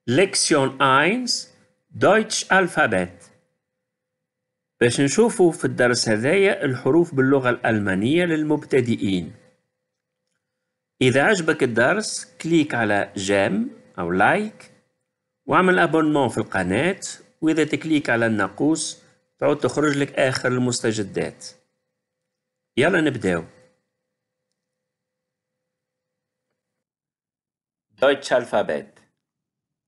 Lektion 1 Deutsch Alphabet. باش نشوفوا في الدرس هذايا الحروف باللغة الألمانية للمبتدئين. إذا عجبك الدرس كليك على جيم أو لايك واعمل أبونمون في القناة، وإذا تكليك على الناقوس تعود تخرج لك آخر المستجدات. يلا نبداو. Deutsch Alphabet.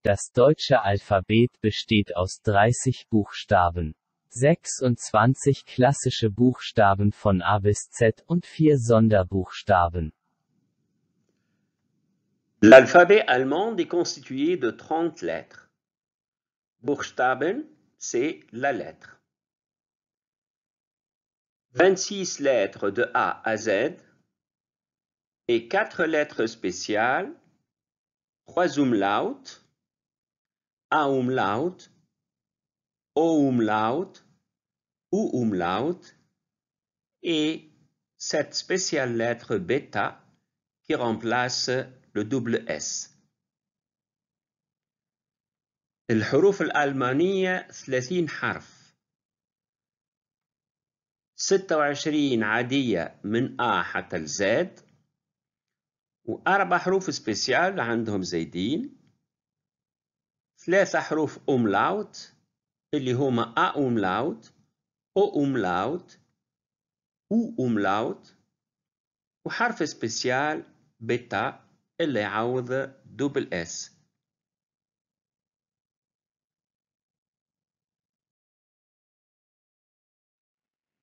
Das deutsche Alphabet besteht aus 30 Buchstaben, 26 klassische Buchstaben von A bis Z und 4 Sonderbuchstaben. L'alphabet allemand est constitué de 30 lettres. Buchstaben, c'est la lettre. 26 lettres de A à Z et 4 lettres spéciales, 3 umlauts, A umlaut, O umlaut, U umlaut et cette spéciale lettre bêta qui remplace le double S. الحروف الألمانية 30 حرف، 26 عادية من A حتى الزد، و4 حروف سبيسيال عندهم زايدين، 3 حروف أوملاوت اللي هما A أوملاوت، O أوملاوت، U أوملاوت، وحرف سبيسيال بيتا اللي يعوض دوبل اس.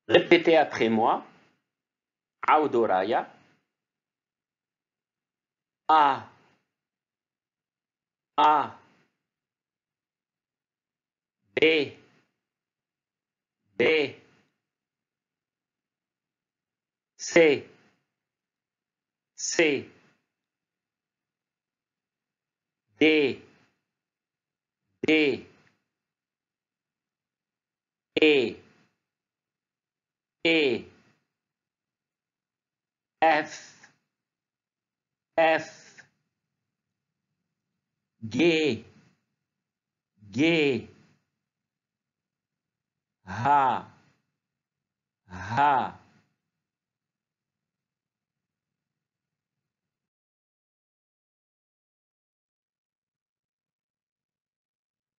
Répétez après moi. عاودوا رايا. A A B B C C D D E E F F G G H H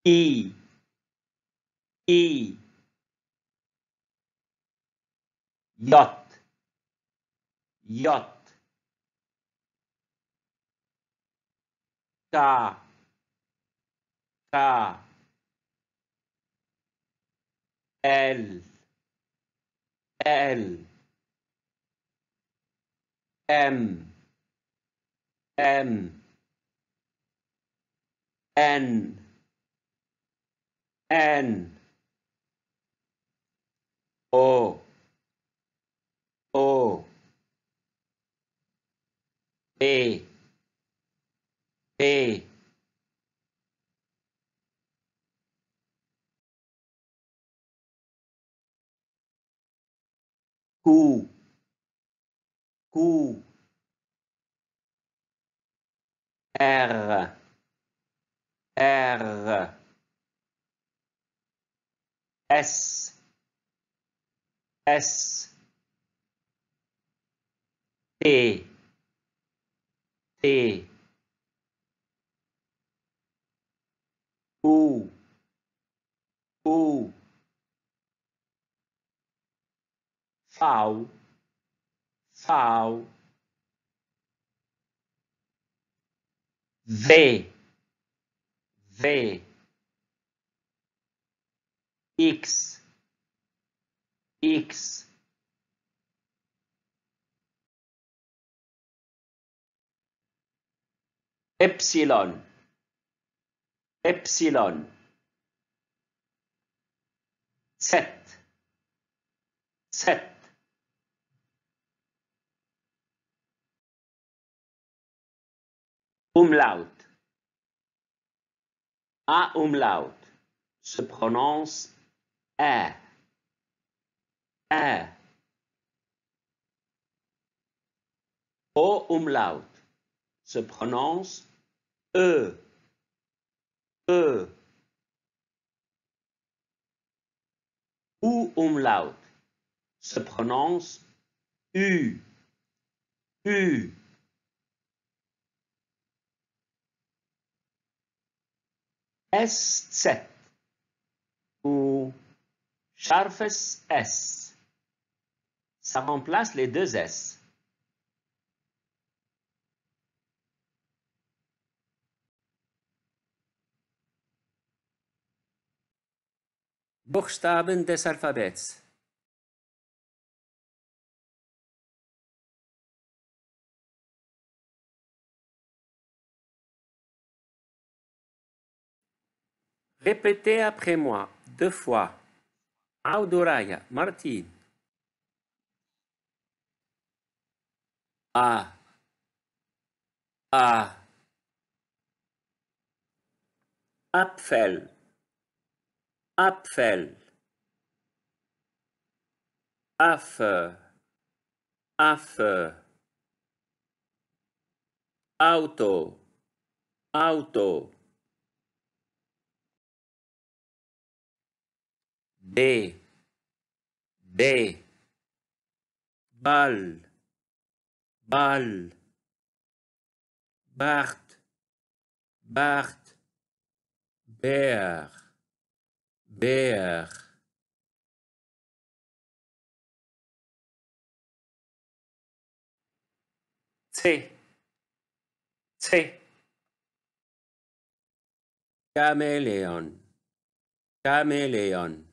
I I J J K K L L M M N N O O P P Q Q R R S S T T U U V V V V X X Epsilon Epsilon Z Z Umlaut. A umlaut se prononce A. A. O umlaut se prononce E. E ou umlaut se prononce U. U. SZ ou scharfes S. Ça remplace les deux S. Buchstaben des Alphabets. Répétez après moi 2 fois. Auduraya, Martin. A. A. Apfel. Apfel. Affe. Affe. Auto. Auto. B. B. Ball. Ball. Bart. Bart. Bear. Bear. C. C. Chameleon. Chameleon.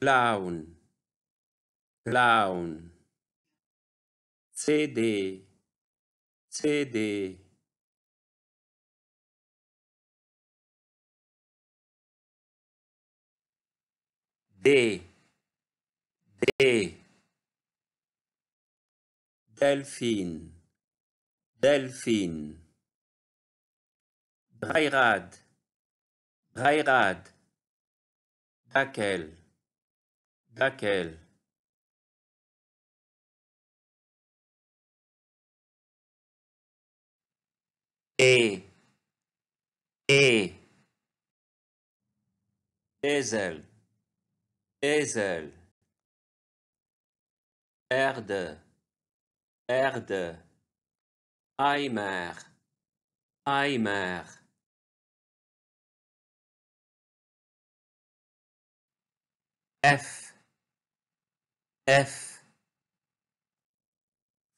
Clown. Clown. CD. CD. D. D. Delphine. Delphine. Dreirad. Dreirad. Dackel. Dackel. E. E. Esel. Esel. Erde. Erde. Eimer. Eimer. F. F.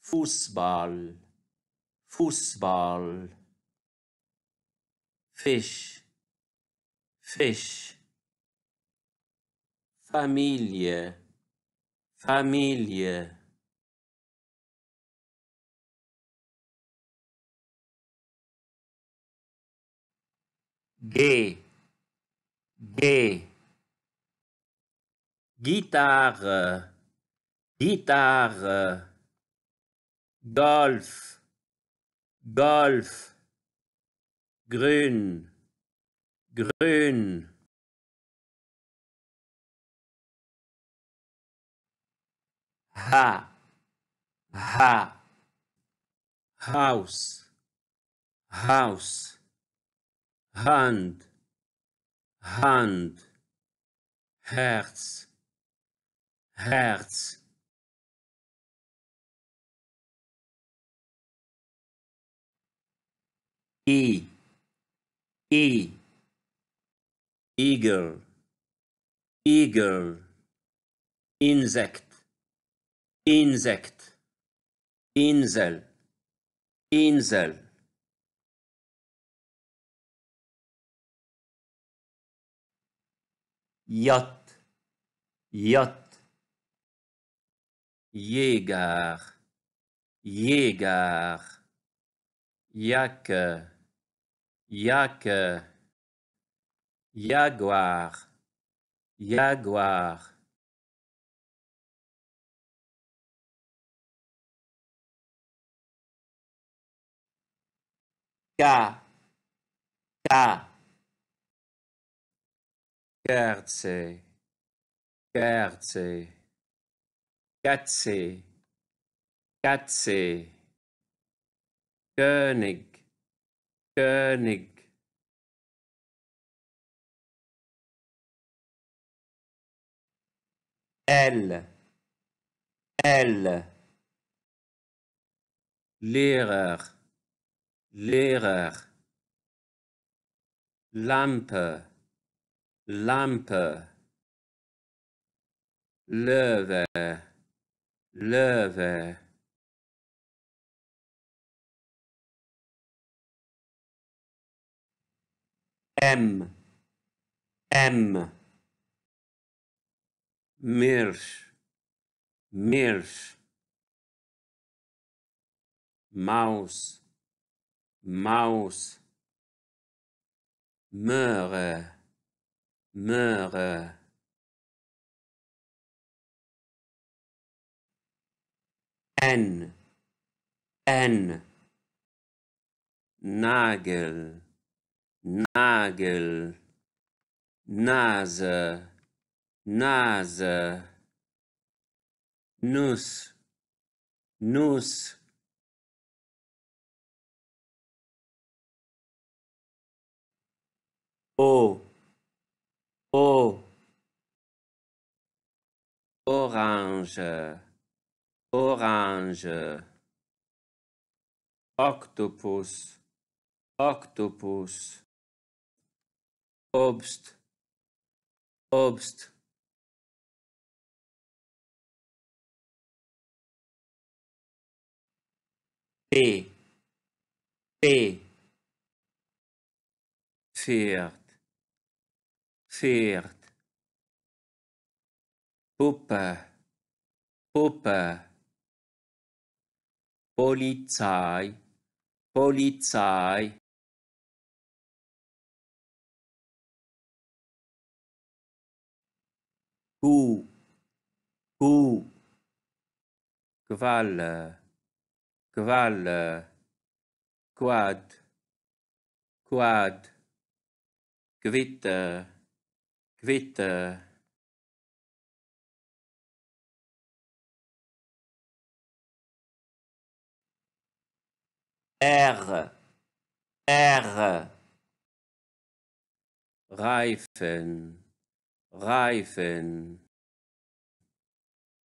Fußball. Fußball. Fisch. Fisch. Familie. Familie. G. G. Guitare. Guitare. Golf. Golf. Grün. Grün. H. H. House. House. Hand. Hand. Herz. Herz. I. I. Eagle. Eagle. Insect. Insect. Insel. Insel. Yacht. Yacht. Jäger. Jäger. Jacke. Jacke. Jaguar. Jaguar. K. K. Kerze. Kerze. Katze. Katze. König. König. L, L. Lehrer, Lehrer. Lampe, Lampe. Löwe, Löwe. M, M. Milch, Milch. Maus, Maus. Möhre, Möhre. N, N. Nagel, Nagel. Nase, Nase. Nuss, Nuss. O, O. Orange, Orange. Octopus, Octopus. Obst, Obst. P, P. Pferd, Pferd. Puppe, Puppe. Polizei, Polizei. Kuh, Kuh. Qualle, Qualle. Quad, Quad. Gewitter, Gewitter. R, R. Reifen, Reifen.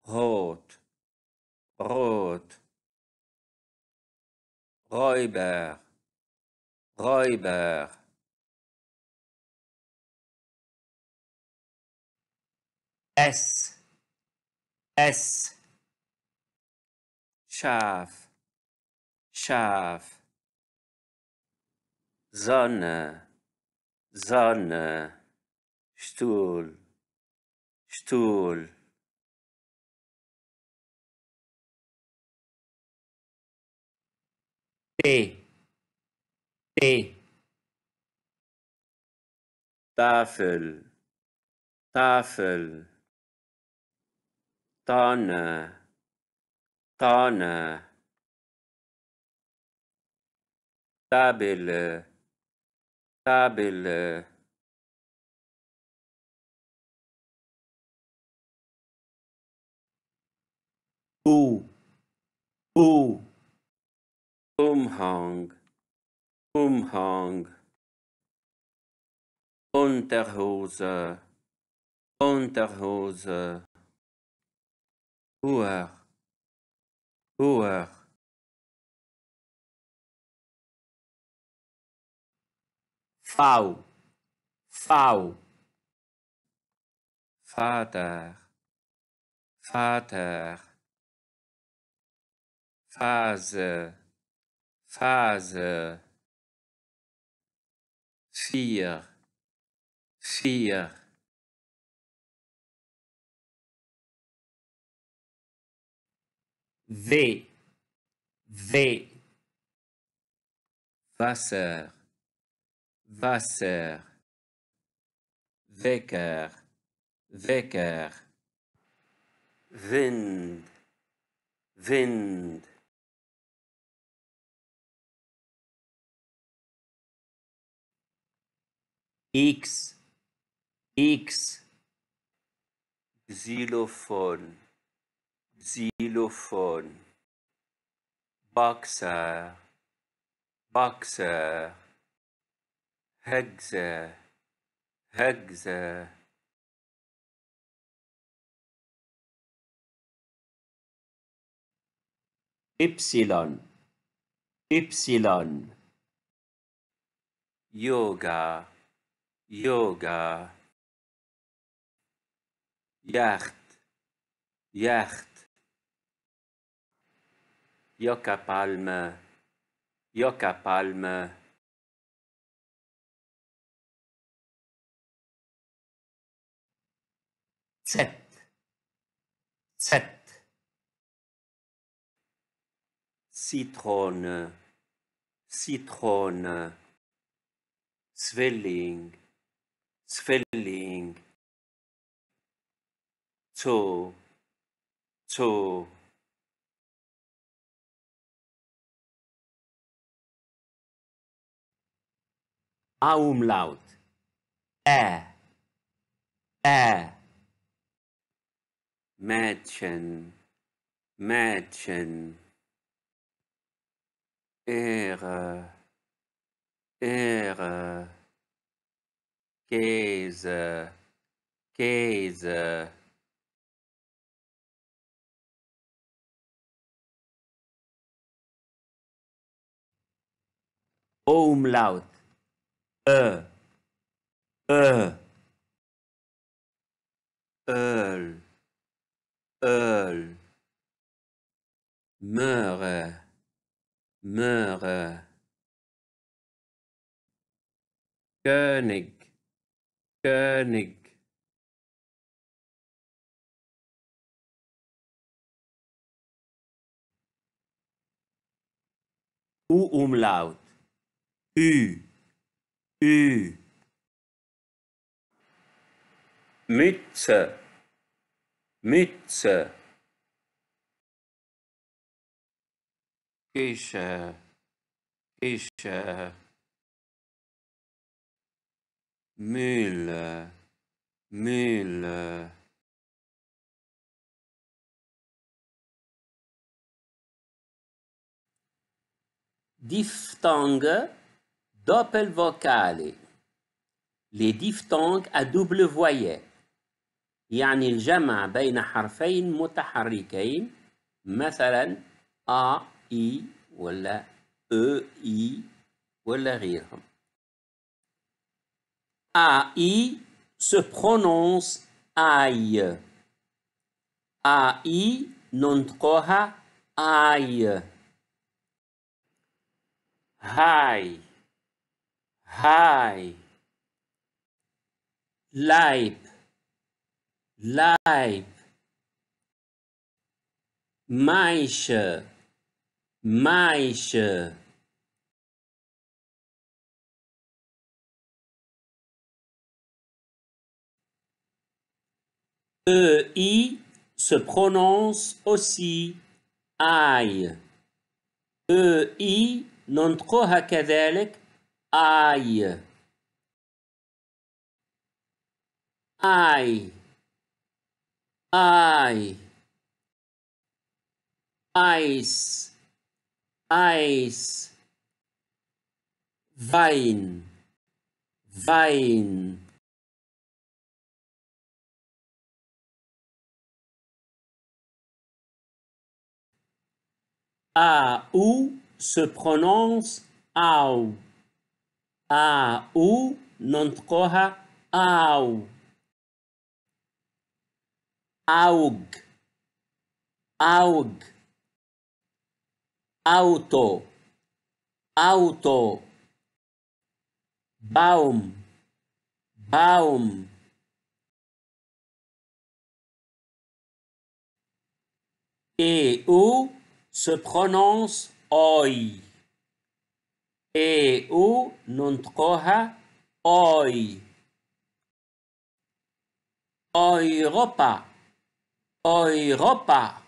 Rot, Rot. Räuber, Räuber. S, S. Schaf, Schaf. Sonne, Sonne. Stuhl, Stuhl. P, P. Tafel, Tafel. Tonne, Tonne. Table, Table. U, U. Umhang, Umhang. Unterhose, Unterhose. Uhr, Uhr. V, V. Vater, Vater. Phase, Phase. Vier, Vier. W, W. Wasser, Wasser. Wecker, Wecker. Wind, Wind. X, X. Xylophon, Xylophon. Boxer, Boxer. Hexe, Hexe. إبسيلون إبسيلون يوغا يوغا يخت يخت يوكا بالما يوكا بالما ست ست سيترون سيترون سفيلينغ سفيلينغ تو تو Umlaut Mädchen Mädchen Ehre Ehre Käse Käse Umlaut Öl Öl Öl Möhre Möhre König König Umlaut Ü Ü Mütze Mütze Küche Küche Mühle Mühle Diphtongue doppelvocale. Les diphtongues à double voyelle يعني الجمع بين حرفين متحركين مثلا A, I ولا E, I ولا غيرهم. AI se prononce AI. AI ننطقها AI. Hi Hi Leib Leib Maische Maische EI se prononce aussi I. EI ننطقها كذلك I. I I Ice Ice Wein Wein AU se prononce AU. AU ننطقها AU. AUG AUG Auto Auto Baum Baum EU se prononce OI. EU ننطقها OI. Europa Europa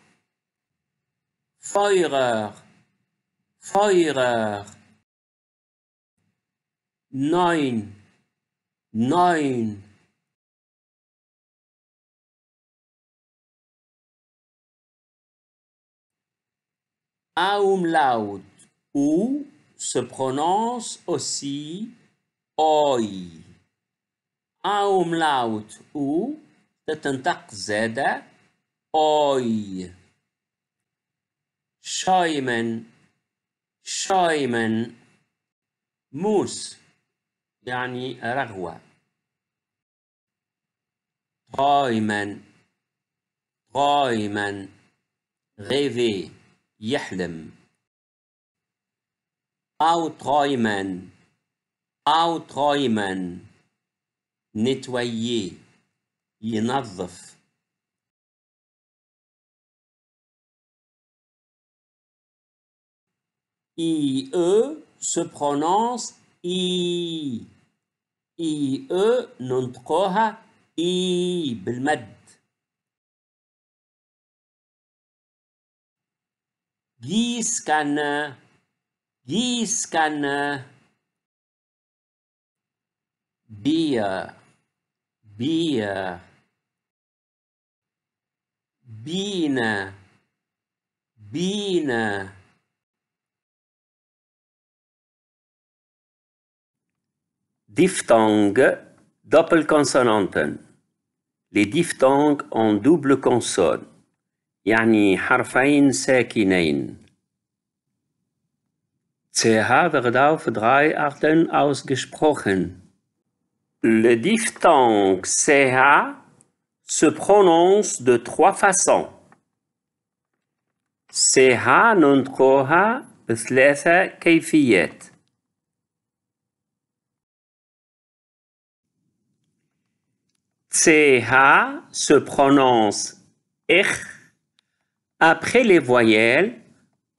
Feurer Feurer Neun Neun Umlaut ou se prononce aussi OI. Umlaut ou تتنطق زادة OI. شايمن شايمن موس يعني رغوة träumen träumen rêver يحلم outräumen outräumen nettoyer ينظف IE se prononce I IE ننطقها إي بالمد Gießkanne Gießkanne Bier Bier Biene Biene Diphthongue Doppelkonsonanten. Les diphthongues en double consonne يعني حرفين ساكنين. CH wird auf 3 Arten ausgesprochen. Le diphthongue CH se prononce de 3 façons. CH ننطقها بثلاثة كيفيات. CH se prononce ich après les voyelles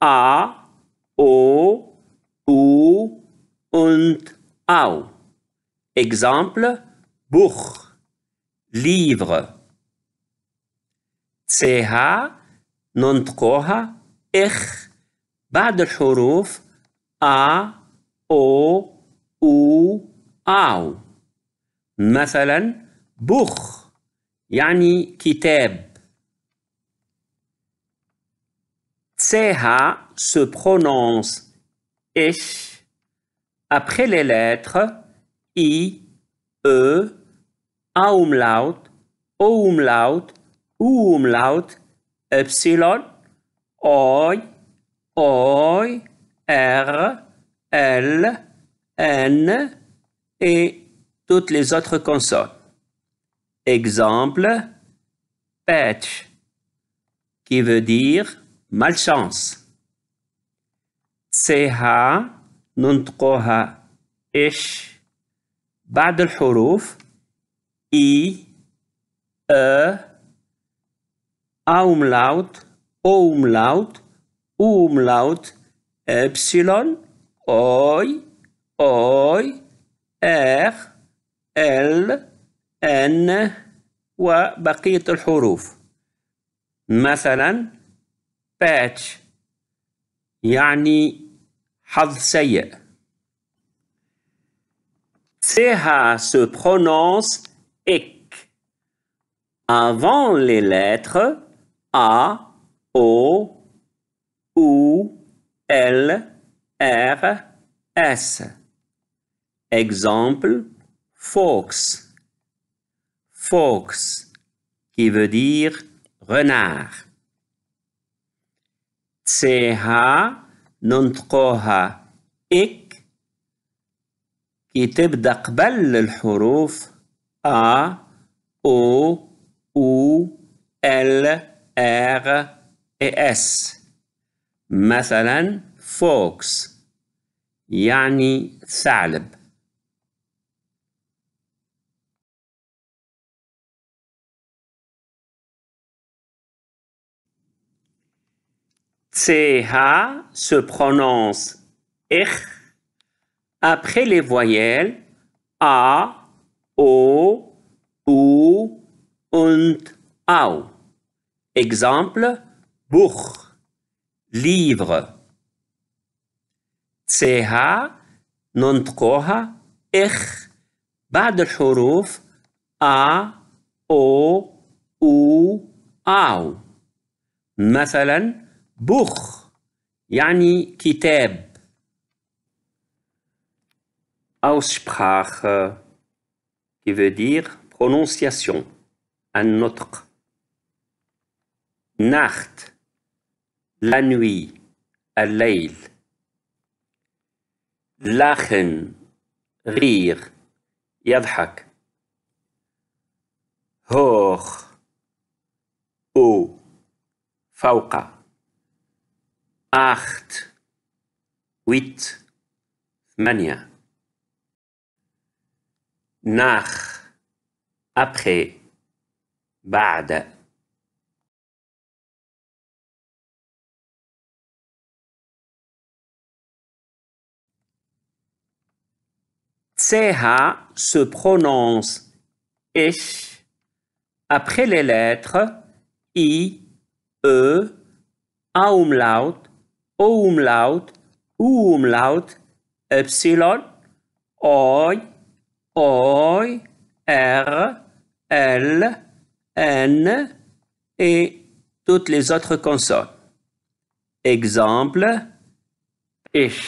A, O, U und Au. Exemple, Buch, livre. CH ننطقها إخ بعد الحروف A, O, U, Au. مثلا بوخ يعني كتاب. CH se prononce ich après les lettres I, E, A umlaut, O umlaut, U umlaut, Epsilon, Oi, Oi, R, L, N et toutes les autres consonnes. Exemple, patch, qui veut dire malchance. CH ننطقها إش بعد الحروف I, E, A umlaut, O umlaut, U umlaut, Epsilon, Oi, Oi, R, L, N وبقية الحروف. مثلا patch يعني حظ سيء. CH se prononce ik avant les lettres A, O, U, L, R, S. Exemple, fox. Fox, qui veut dire renard. CH ننطقها إك كي تبدأ قبل الحروف A, O, U, L, R et S. مثلا fox يعني ثعلب. CH se prononce ich après les voyelles A, O, U und Au. Exemple, Buch, livre. CH ننطقها إخ بعد الحروف A, O, U, Au. مثلا Buch يعني كتاب. Aussprache qui veut dire prononciation, النطق. Nacht, la nuit. الليل. lachen rire يضحك. hoch haut فوق. 8 8 nach après بعد. CH se prononce ich après les lettres I, E, A umlaut, O umlaut, U umlaut, Epsilon, Oi, Oi, R, L, N et toutes les autres consonnes. Exemple, ich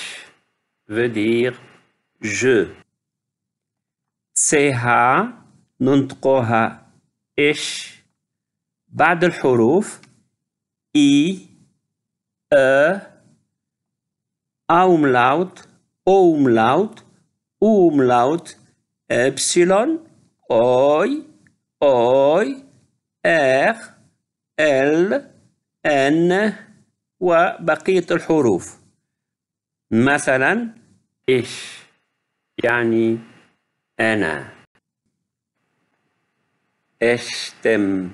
veut dire je. CH ننطقها إش بعد الحروف إي أوملاوت أوملاوت أوملاوت إبسيلون أوي أوي إر إل إن وبقية الحروف. مثلا إش يعني أنا. اشتم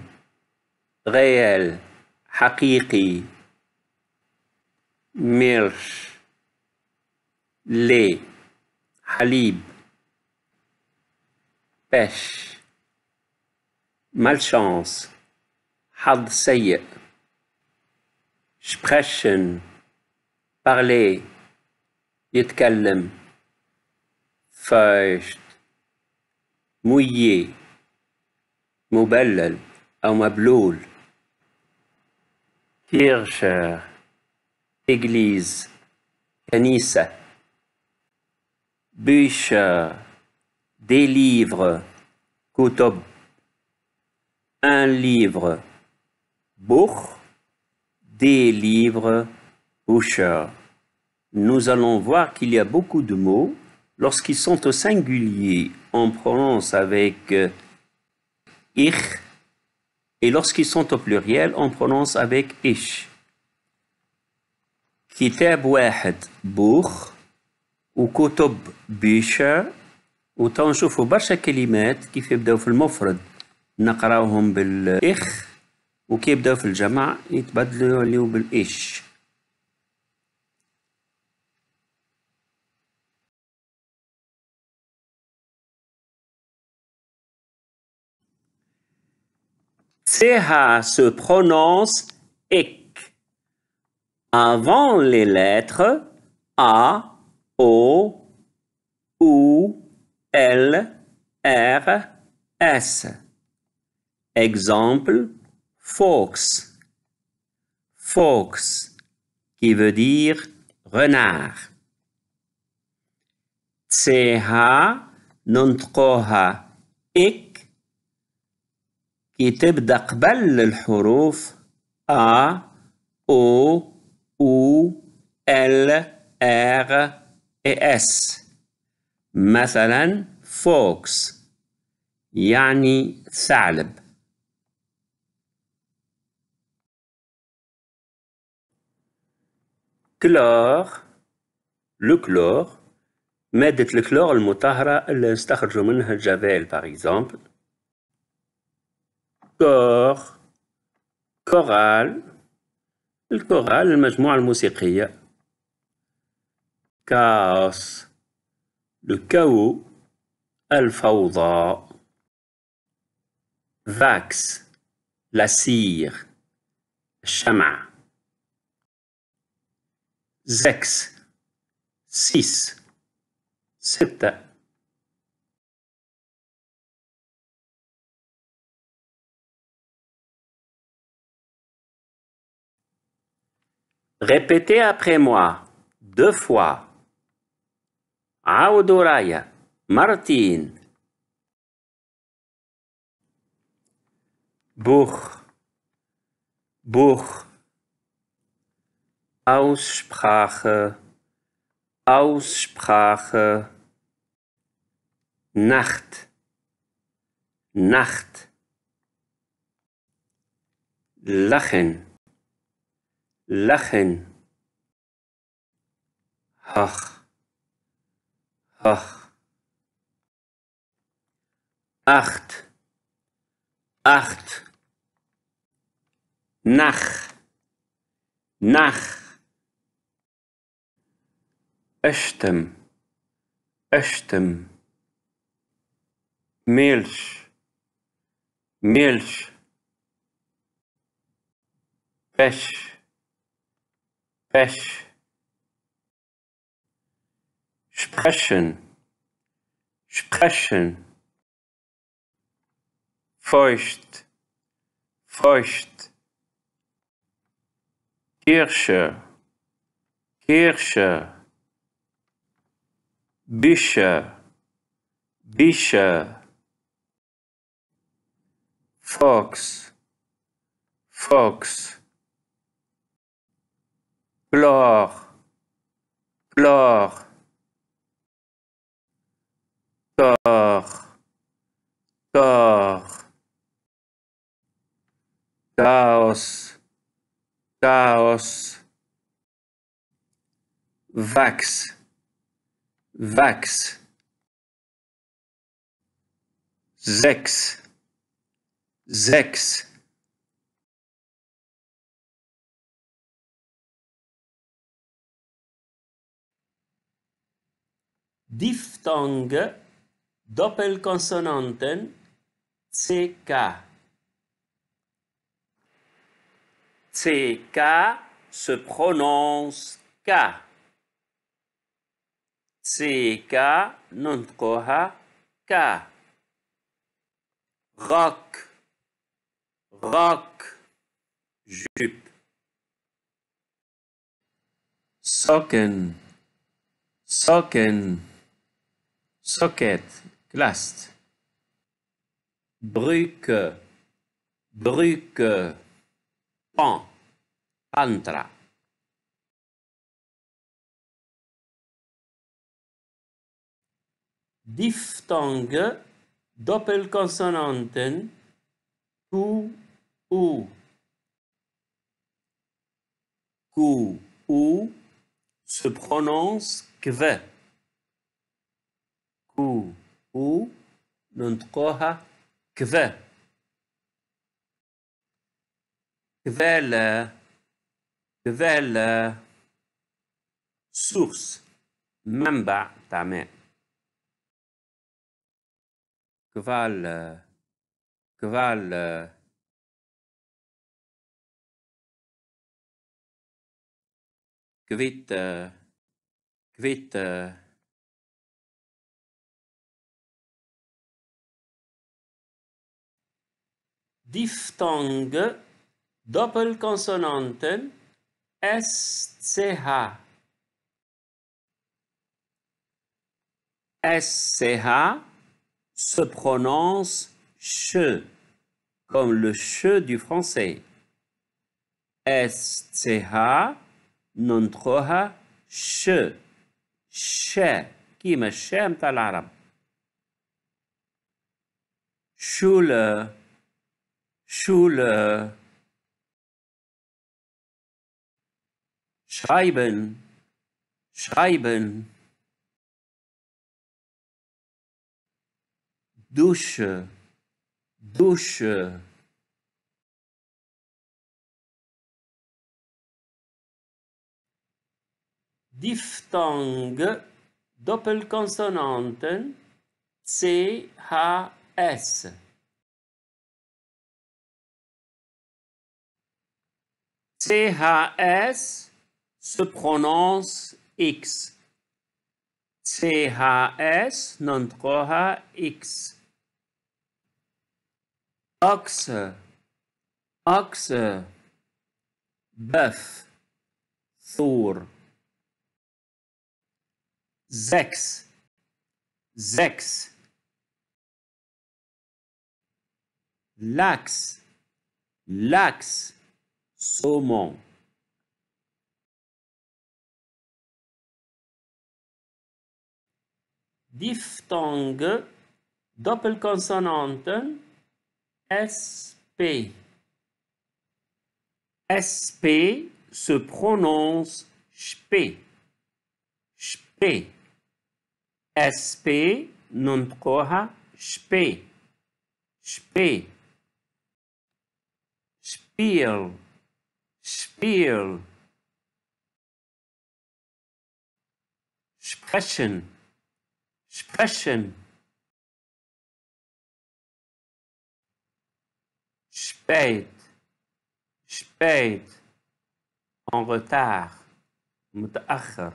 غيال حقيقي. ميرش لي حليب. بش malchance حظ سيء. sprechen parler يتكلم. feucht mouillé مبلل أو مبلول. Kirche église كنيسة. Bücher des livres كتب. Un livre Buch. Des livres Bücher. Nous allons voir qu'il y a beaucoup de mots. Lorsqu'ils sont au singulier, on prononce avec ich, et lorsqu'ils sont au pluriel, on prononce avec ish. كتاب واحد بوخ وكتب بيشا. وتنشوفوا برشا كلمات كيف يبداو في المفرد نقراوهم بالإخ وكيف يبداو في الجمع يتبدلوا بالإش. CH se prononce ek. Avant les lettres A, O, U, L, R, S. Exemple, fox. Fox, qui veut dire renard. CH ننطقوها إك كي تبدأ قبل الحروف A, O, U, L, R et S. مثلا fox يعني ثعلب. كلور لو كلور مادة الكلور المطهرة اللي نستخرجوا منها الجافيل باغ اكزومبل. كور كورال الكورال المجموعة الموسيقية. كاوس الكاو الفوضى. فاكس لا سير الشمع. زكس 6 6. Répétez après moi 2 fois. عاود ورايا مرتين. بوخ بوخ. Aussprache, Aussprache. Nacht, Nacht. Lachen, Lachen. Hoch, hoch. Acht, acht. Nach, nach. Östem, östem. Milch, Milch. Pech, Pech. Sprechen, sprechen. Feucht, feucht. Kirsche, Kirsche. Bücher, Bücher. Fox, Fox. Chlor, Chlor. Tor, Tor. Chaos, Chaos. Vax, Vax. Sechs, sechs. Diphthongue, Doppelkonsonanten, CK. CK se prononce K. CK ننطقها K. Rock, rock, jupe. Socken, socken, socket, glace. Brücke, Brücke, pont, pantra. Diphthongue, Doppelkonsonanten, Q, U. Q, U se prononce kve. Q, U ننطقها كve. كفالة، كفالة. source، منبع تاع ماء. كفال، كفال. كفيت، كفيت. Diphthongue, Doppelkonsonanten, SCH. SCH se prononce che, comme le che du français. SCH ننطقها ش، ش كيما الشام تاع العرب. Schule, Schule. Schreiben, schreiben. Dusche, Dusche. Diphthongue, Doppelkonsonanten, CHS. CHS se prononce X. CHS ننطقها X. Oxe, oxe. Bœuf, Thor. Sechs, sechs. Lachs, lachs. Saumon. Diphthongue, Doppelkonsonanten, SP. SP se prononce SPE. SPE. SP ننطقها SPE. SPE. Spiel. Spiel. Sprechen. Sprechen. Spät. Spät. En retard. متأخر.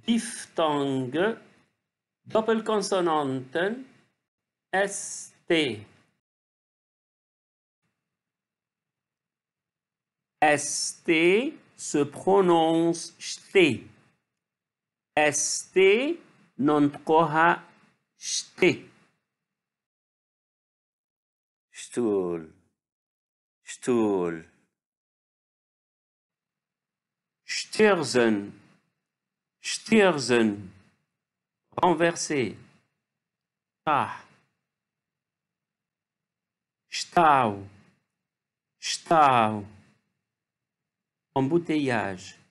Diphthongue, Doppelkonsonanten, ST. ST se prononce ST. ST ننطقها ST. Stuhl. Stuhl. Stürzen. Stürzen. Renverser. Stach. Stau. Stau. Embouteillage.